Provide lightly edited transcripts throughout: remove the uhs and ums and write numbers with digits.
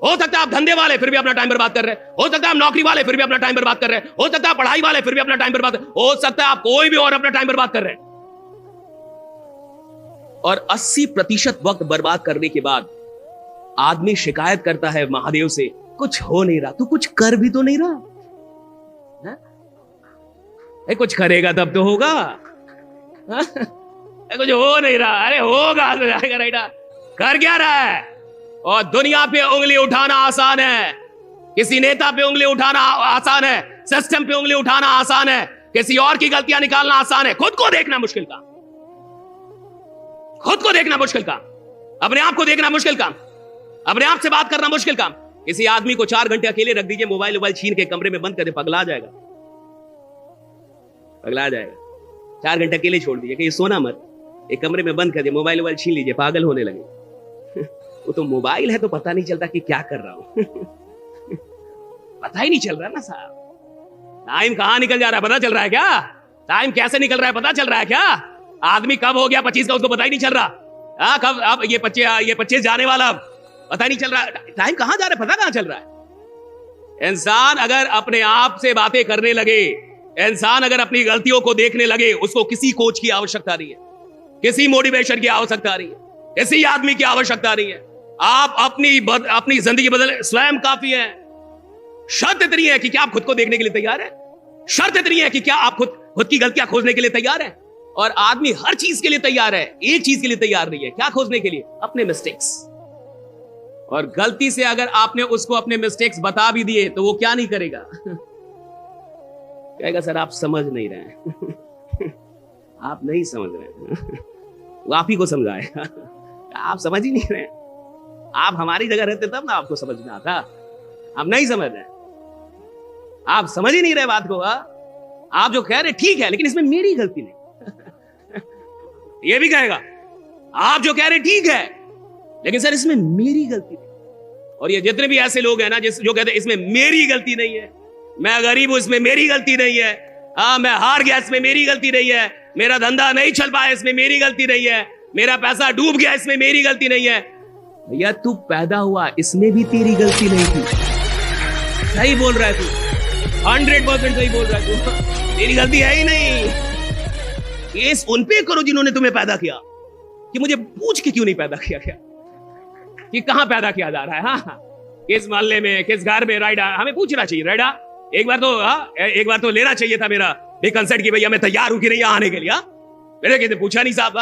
हो सकता है आप धंधे वाले फिर भी अपना टाइम बर्बाद कर रहे हैं, हो सकता है आप नौकरी वाले फिर भी अपना टाइम बर्बाद कर रहे हैं, हो सकता है पढ़ाई वाले फिर भी अपना टाइम बर्बाद, हो सकता है आप कोई भी और अपना टाइम बर्बाद कर रहे हैं। और 80% वक्त बर्बाद करने के बाद आदमी शिकायत करता है महादेव से, कुछ हो नहीं रहा, तू कुछ कर भी तो नहीं रहा है? कुछ करेगा तब तो होगा। कुछ हो नहीं रहा, अरे होगा तो जाएगा राइटा, कर क्या रहा है? और दुनिया पे उंगली उठाना आसान है, किसी नेता पे उंगली उठाना आसान है, सिस्टम पे उंगली उठाना आसान है, किसी और की गलतियां निकालना आसान है, खुद को देखना मुश्किल काम, खुद को देखना मुश्किल काम, अपने आप को देखना मुश्किल काम, अपने आप से बात करना मुश्किल काम। किसी आदमी को 4 घंटे अकेले रख दीजिए, मोबाइल छीन के कमरे में बंद कर दे, पगला जाएगा, पगला जाएगा। 4 घंटे अकेले छोड़ दीजिए कि ये सोना मत, एक कमरे में बंद कर दिया, मोबाइल छीन लीजिए, पागल होने लगे। वो तो मोबाइल है तो पता नहीं चलता कि क्या कर रहा हूं। पता ही नहीं चल रहा ना साहब, टाइम कहां निकल जा रहा है पता चल रहा है क्या? टाइम कैसे निकल रहा है पता चल रहा है क्या? आदमी कब हो गया 25 का उसको पता ही नहीं चल रहा। कब अब ये 25 जाने वाला, पता ही नहीं चल रहा। टाइम कहां जा रहा है पता कहां चल रहा है? इंसान अगर अपने आप से बातें करने लगे, इंसान अगर अपनी गलतियों को देखने लगे, उसको किसी कोच की आवश्यकता नहीं है, किसी मोटिवेशन की आवश्यकता नहीं है, किसी आदमी की आवश्यकता नहीं है। आप अपनी जिंदगी बदल स्वयं काफी है। शर्त इतनी है कि क्या आप खुद को देखने के लिए तैयार हैं? शर्त इतनी है कि क्या आप खुद की गलतियां खोजने के लिए तैयार हैं? और आदमी हर चीज के लिए तैयार है, एक चीज के लिए तैयार नहीं है। क्या खोजने के लिए? अपने मिस्टेक्स। और गलती से अगर आपने उसको अपने मिस्टेक्स बता भी दिए तो वो क्या नहीं करेगा? कहेगा सर आप समझ नहीं रहे हैं। आप नहीं समझ रहे हैं। वो आप ही को समझाएगा, आप समझ ही नहीं रहे। आप हमारी जगह रहते तब ना आपको समझ में आता। आप नहीं समझ रहे, आप समझ ही नहीं रहे बात को। आप जो कह रहे ठीक है लेकिन इसमें मेरी गलती नहीं। ये भी कहेगा आप जो कह रहे ठीक है लेकिन सर इसमें मेरी गलती नहीं। और ये जितने भी ऐसे लोग हैं ना जो कहते हैं इसमें मेरी गलती नहीं है, मैं गरीब हूं इसमें मेरी गलती नहीं है, मैं हार गया इसमें मेरी गलती नहीं है, मेरा धंधा नहीं चल पाया इसमें मेरी गलती नहीं है, मेरा पैसा डूब गया इसमें मेरी गलती नहीं है। भैया तू पैदा हुआ इसमें भी तेरी गलती नहीं थी। सही बोल रहा है तू, 100% सही बोल रहा है तू, तेरी गलती है ही नहीं। केस उन पे करो जिन्होंने तुम्हें पैदा किया, कि मुझे पूछ के क्यों नहीं पैदा किया गया, कि कहां पैदा किया जा रहा है। हाँ किस मोहल्ले में, किस घर में, राइडा हमें पूछना चाहिए। राइडा एक बार तो लेना चाहिए था मेरा भी कंसर्ट की, भैया मैं तैयार हूं कि नहीं आने के लिए। मेरे कहते पूछा नहीं साहब।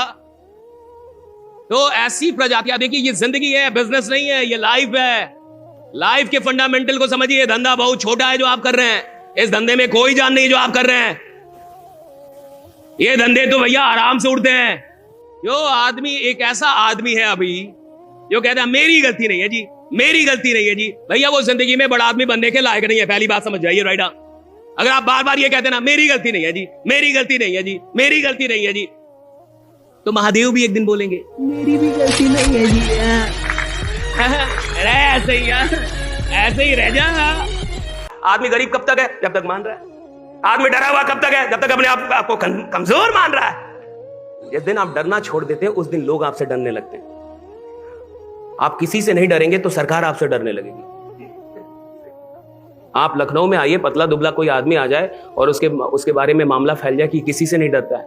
तो ऐसी प्रजातियां, देखिए ये जिंदगी है, बिजनेस नहीं है, ये लाइफ है। लाइफ के फंडामेंटल को समझिए। धंधा बहुत छोटा है जो आप कर रहे हैं, इस धंधे में कोई जान नहीं जो आप कर रहे हैं। ये धंधे तो भैया आराम से उड़ते हैं। जो आदमी, एक ऐसा आदमी है अभी जो कहता है मेरी गलती नहीं है जी, मेरी गलती नहीं है जी, भैया वो जिंदगी में बड़ा आदमी बनने के लायक नहीं है। पहली बात समझ जाइए राइडा। अगर आप बार बार ये कहते हैं ना मेरी गलती नहीं है जी, मेरी गलती नहीं है जी, मेरी गलती नहीं है जी, तो महादेव भी एक दिन बोलेंगे मेरी भी गलती नहीं है जी। अरे ऐसे ही ऐसे ही रह जा। आदमी गरीब कब तक है? जब तक मान रहा है। आदमी डरा हुआ कब तक है? जब तक अपने आप को कमजोर मान रहा है। जिस दिन आप डरना छोड़ देते हैं उस दिन लोग आपसे डरने लगते हैं। आप किसी से नहीं डरेंगे तो सरकार आपसे डरने लगेगी। आप लखनऊ में आइए, पतला दुबला कोई आदमी आ जाए और उसके बारे में मामला फैल जाए कि किसी से नहीं डरता है,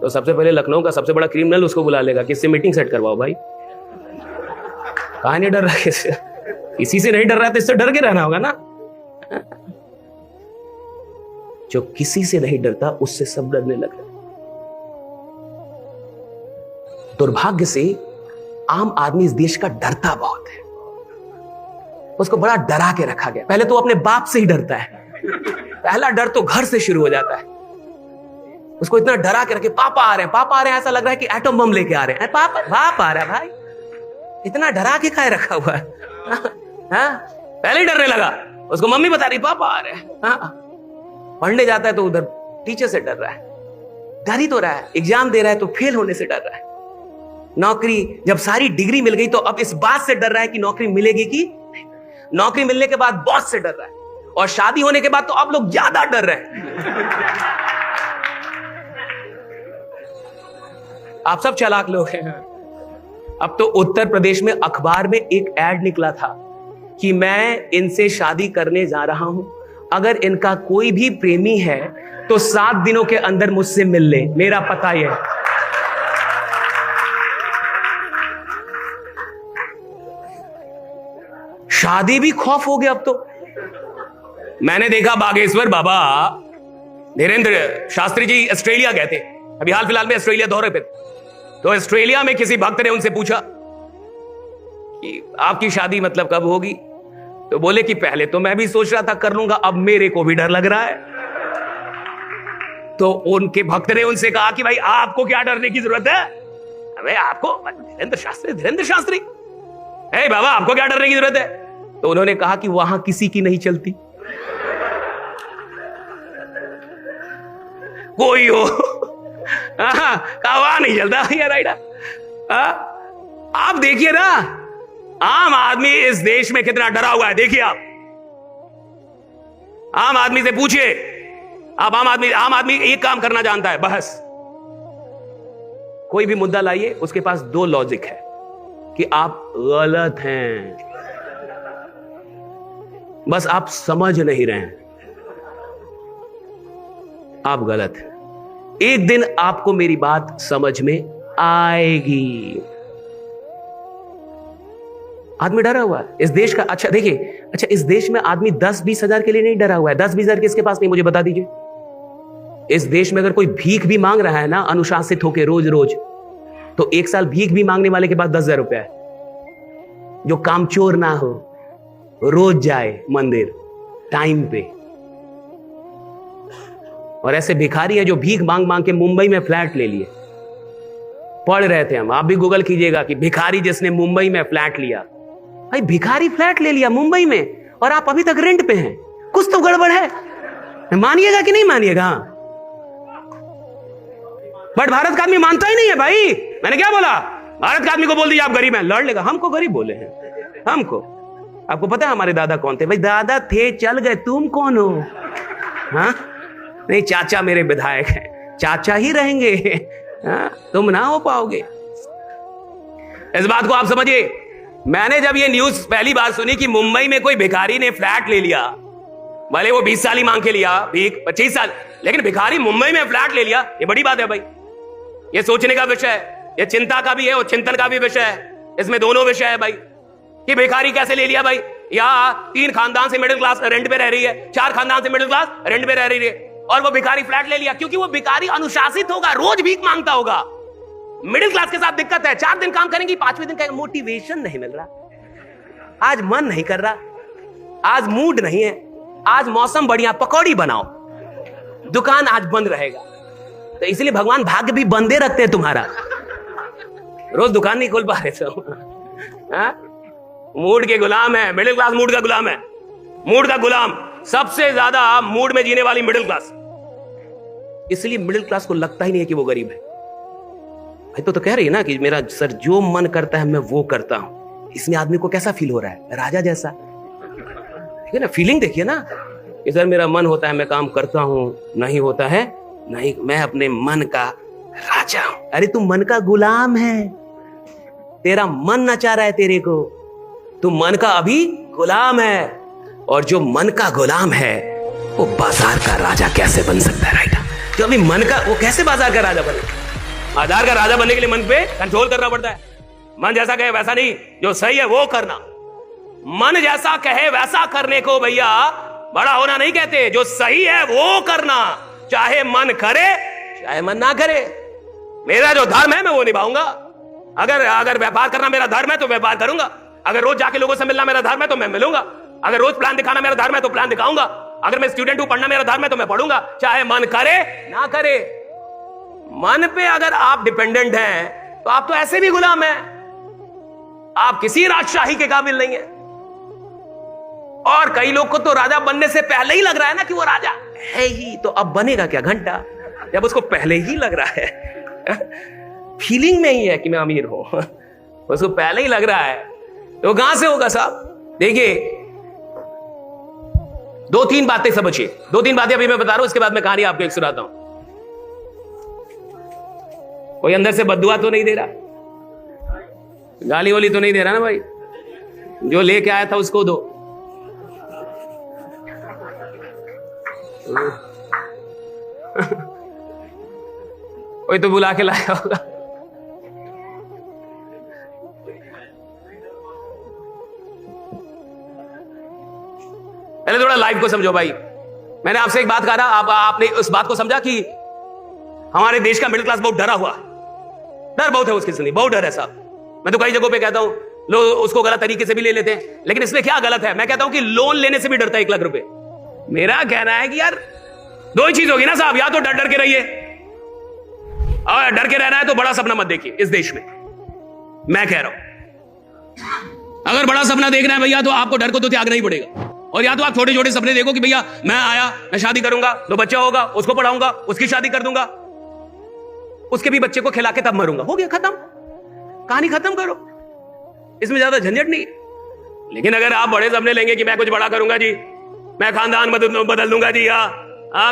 तो सबसे पहले लखनऊ का सबसे बड़ा क्रिमिनल उसको बुला लेगा कि इससे मीटिंग सेट करवाओ। भाई कहां नहीं डर रहा है? किसी से नहीं डर रहा है तो इससे डर के रहना होगा ना। जो किसी से नहीं डरता उससे सब डरने लग रहे। दुर्भाग्य से आम आदमी इस देश का डरता बहुत है। उसको बड़ा डरा के रखा गया। पहले तो अपने बाप से ही डरता है। पहला डर तो घर से शुरू हो जाता है। उसको इतना डरा के रखे, पापा आ रहे हैं, पापा आ रहे हैं, ऐसा लग रहा है कि एटम बम लेके आ रहे हैं। पापा बाप आ रहा है। भाई इतना डरा के खाए रखा हुआ है। पहले ही डरने लगा। उसको मम्मी बता रही पापा आ रहे हैं। पढ़ने जाता है तो उधर टीचर से डर रहा है, डर ही तो रहा है। एग्जाम दे रहा है तो फेल होने से डर रहा है। नौकरी, जब सारी डिग्री मिल गई तो अब इस बात से डर रहा है कि नौकरी मिलेगी कि नहीं। नौकरी मिलने के बाद बॉस से डर रहा है, और शादी होने के बाद तो अब लोग ज्यादा डर रहे हैं। आप सब चालाक लोग हैं। अब तो उत्तर प्रदेश में अखबार में एक एड निकला था कि मैं इनसे शादी करने जा रहा हूं, अगर इनका कोई भी प्रेमी है तो 7 दिनों के अंदर मुझसे मिल ले, मेरा पता यह है। शादी भी खौफ हो गया अब तो। मैंने देखा बागेश्वर बाबा धीरेन्द्र शास्त्री जी ऑस्ट्रेलिया गए थे, अभी हाल फिलहाल में ऑस्ट्रेलिया दौरे पे। तो ऑस्ट्रेलिया में किसी भक्त ने उनसे पूछा कि आपकी शादी मतलब कब होगी, तो बोले कि पहले तो मैं भी सोच रहा था कर लूंगा, अब मेरे को भी डर लग रहा है। तो उनके भक्त ने उनसे कहा कि भाई आपको क्या डरने की जरूरत है, अबे आपको धीरेन्द्र शास्त्री हे बाबा आपको क्या डरने की जरूरत है। तो उन्होंने कहा कि वहां किसी की नहीं चलती, कोई हो वहां नहीं चलता यार। राइट, आप देखिए ना आम आदमी इस देश में कितना डरा हुआ है। देखिए आप आम आदमी से पूछिए, आप आम आदमी एक काम करना जानता है बस, कोई भी मुद्दा लाइए उसके पास 2 लॉजिक है कि आप गलत हैं, बस आप समझ नहीं रहे हैं, आप गलत हैं। एक दिन आपको मेरी बात समझ में आएगी। आदमी डरा हुआ है इस देश का। अच्छा देखिए, अच्छा इस देश में आदमी 10-20 हजार के लिए नहीं डरा हुआ है। 10-20 हजार किसके पास नहीं, मुझे बता दीजिए। इस देश में अगर कोई भीख भी मांग रहा है ना अनुशासित होकर रोज रोज, तो 1 साल भीख भी मांगने वाले के पास 10,000 रुपया है। जो कामचोर ना हो, रोज जाए मंदिर टाइम पे। और ऐसे भिखारी है जो भीख मांग मांग के मुंबई में फ्लैट ले लिए। पढ़ रहे थे हम, आप भी गूगल कीजिएगा कि भिखारी जिसने मुंबई में फ्लैट लिया। भाई भिखारी फ्लैट ले लिया मुंबई में और आप अभी तक रेंट पे हैं, कुछ तो गड़बड़ है। मानिएगा कि नहीं मानिएगा? बट भारत का आदमी मानता ही नहीं है भाई। मैंने क्या बोला? भारत का आदमी को बोल दीजिए आप गरीब हैं, लड़ लेगा। हमको गरीब बोले हैं, हमको। आपको पता है हमारे दादा कौन थे? भाई दादा थे, चल गए, तुम कौन हो? हाँ नहीं, चाचा मेरे विधायक हैं, चाचा ही रहेंगे। हाँ? तुम ना हो पाओगे। इस बात को आप समझिए। मैंने जब ये न्यूज पहली बार सुनी कि मुंबई में कोई भिखारी ने फ्लैट ले लिया, भले वो 20 साल ही मांग के लिया, 25 साल, लेकिन भिखारी मुंबई में फ्लैट ले लिया, ये बड़ी बात है भाई। ये सोचने का विषय है, ये चिंता का भी है और चिंतन का भी विषय है। इसमें दोनों विषय है भाई कि भिखारी कैसे ले लिया भाई। यहाँ 3 खानदान से मिडिल क्लास रेंट पे रह रही है, 4 खानदान से मिडिल क्लास रेंट पे रह रही है, और वो भिखारी फ्लैट ले लिया क्योंकि वो भिखारी अनुशासित होगा, रोज भीख मांगता होगा। मिडिल क्लास के साथ दिक्कत है, 4 दिन काम करेंगे, 5वें दिन का मोटिवेशन नहीं मिल रहा, आज मन नहीं कर रहा, आज मूड नहीं है, आज मौसम बढ़िया, पकौड़ी बनाओ, दुकान आज बंद रहेगा। तो इसलिए भगवान भाग्य भी बंदे रखते हैं तुम्हारा, रोज दुकान नहीं खोल पा रहे तो। मूड के गुलाम है, मिडिल क्लास मूड का गुलाम है, मूड का गुलाम। सबसे ज्यादा मूड में जीने वाली मिडिल क्लास। इसलिए मिडिल क्लास को लगता ही नहीं है कि वो गरीब है भाई। तो कह रही है ना कि मेरा सर जो मन करता है मैं वो करता हूं। इसमें आदमी को कैसा फील हो रहा है? राजा जैसा। ठीक है ना, फीलिंग देखिए ना कि सर मेरा मन होता है मैं काम करता हूं, नहीं होता है नहीं, मैं अपने मन का राजा हूं। अरे तू मन का गुलाम है, तेरा मन नचा रहा है तेरे को, तू मन का अभी गुलाम है। और जो मन का गुलाम है वो बाजार का राजा कैसे बन सकता है? राइट, जो अभी मन का, वो कैसे बाजार का राजा बने? बाजार का राजा बनने के लिए मन पे कंट्रोल करना पड़ता है। मन जैसा कहे वैसा नहीं, जो सही है वो करना। मन जैसा कहे वैसा करने को भैया बड़ा होना नहीं कहते, जो सही है वो करना, चाहे मन करे चाहे मन ना करे। मेरा जो धर्म है मैं वो निभाऊंगा। अगर व्यापार करना मेरा धर्म है तो व्यापार करूंगा, अगर रोज जाके लोगों से मिलना मेरा धर्म है तो मैं मिलूंगा, अगर रोज प्लान दिखाना मेरा धर्म है तो प्लान दिखाऊंगा, अगर मैं स्टूडेंट हूं पढ़ना मेरा धर्म है तो मैं पढ़ूंगा, चाहे मन करे ना करे। मन पे अगर आप डिपेंडेंट हैं तो आप तो ऐसे भी गुलाम हैं, आप किसी राजशाही के काबिल नहीं है। और कई लोग को तो राजा बनने से पहले ही लग रहा है ना कि वो राजा है ही, तो अब बनेगा क्या घंटा, जब उसको पहले ही लग रहा है। फीलिंग में ही है कि मैं अमीर हूं, उसको पहले ही लग रहा है, तो कहां से होगा साहब? देखिए 2-3 बातें समझिए, 2-3 बातें अभी मैं बता रहा हूं, इसके बाद मैं कहानी आपको एक सुनाता हूं। कोई अंदर से बद्दुआ तो नहीं दे रहा, गाली वाली तो नहीं दे रहा ना भाई? जो लेके आया था उसको दो। कोई तो बुला के लाया होगा। पहले थोड़ा लाइफ को समझो भाई। मैंने आपसे एक बात कहा था, आपने उस बात को समझा कि हमारे देश का मिडिल क्लास बहुत डरा हुआ, डर बहुत है उसकी जिंदगी, बहुत डर है साहब। मैं तो कई जगहों पे कहता हूं, लोग उसको गलत तरीके से भी ले लेते हैं, लेकिन इसमें क्या गलत है? मैं कहता हूं कि लोन लेने से भी डरता है 1 लाख रुपए। मेरा कहना है कि यार दो ही चीज होगी ना साहब, या तो डर डर के रहिए, और डर के रहना है तो बड़ा सपना मत देखिए इस देश में। मैं कह रहा हूं अगर बड़ा सपना देखना है भैया तो आपको डर को तो त्यागना ही पड़ेगा, और या तो आप छोटे छोटे सपने देखो कि भैया मैं आया, मैं शादी करूंगा, 2 बच्चा होगा, उसको पढ़ाऊंगा, उसकी शादी कर दूंगा, उसके भी बच्चे को खिला के तब मरूंगा। हो गया, खत्म, कहानी खत्म करो, इसमें ज्यादा झंझट नहीं। लेकिन अगर आप बड़े सपने लेंगे कि मैं कुछ बड़ा करूंगा जी, मैं खानदान बदल दूंगा जी,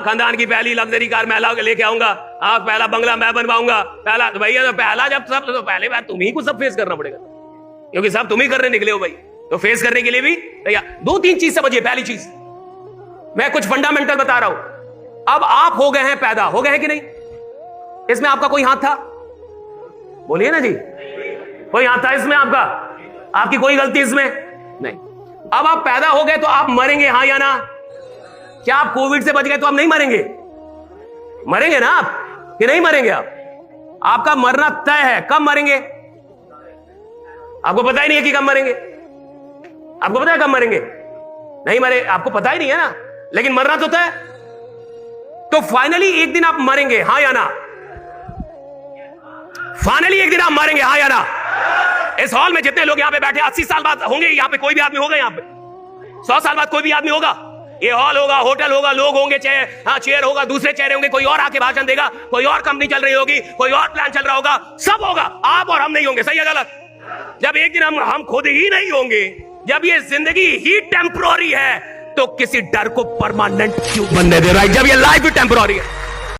खानदान की पहली लग्जरी कार मैं लेके आऊंगा, पहला बंगला मैं बनवाऊंगा, पहला तो भैया तो पहला जब सब तो पहले बार तुम्ही को सब फेस करना पड़ेगा, क्योंकि सब तुम ही करने निकले हो भाई। तो फेस करने के लिए भी तैयार। 2-3 चीज समझिए। पहली चीज, मैं कुछ फंडामेंटल बता रहा हूं। अब आप हो गए हैं, पैदा हो गए हैं कि नहीं? इसमें आपका कोई हाथ था? बोलिए ना जी, कोई हाथ था इसमें आपका? आपकी कोई गलती इसमें नहीं। अब आप पैदा हो गए तो आप मरेंगे, हां या ना? क्या आप कोविड से बच गए तो आप नहीं मरेंगे? मरेंगे ना आप, कि नहीं मरेंगे आप? आपका मरना तय है। कब मरेंगे आपको पता ही नहीं है कि कब मरेंगे। आपको पता है कब मरेंगे? नहीं मरे, आपको पता ही नहीं है ना, लेकिन मरना तो तय। तो फाइनली एक दिन आप मरेंगे, हां या ना? फाइनली एक दिन आप मरेंगे, हां या ना? इस हॉल में जितने लोग यहां पे बैठे 80 साल बाद होंगे, यहां पे कोई भी आदमी होगा, यहां पे 100 साल बाद कोई भी आदमी होगा। ये हॉल होगा, होटल होगा, लोग होंगे, चेयर होगा, दूसरे चेहरे होंगे, कोई और आके भाषण देगा, कोई और कंपनी चल रही होगी, कोई और प्लान चल रहा होगा, सब होगा, आप और हम नहीं होंगे। सही है गलत? जब एक दिन हम खुद ही नहीं होंगे, जब ये जिंदगी ही टेम्पोररी है, तो किसी डर को परमानेंट क्यों बनने दे रहा है, जब ये लाइफ भी टेम्पोररी है।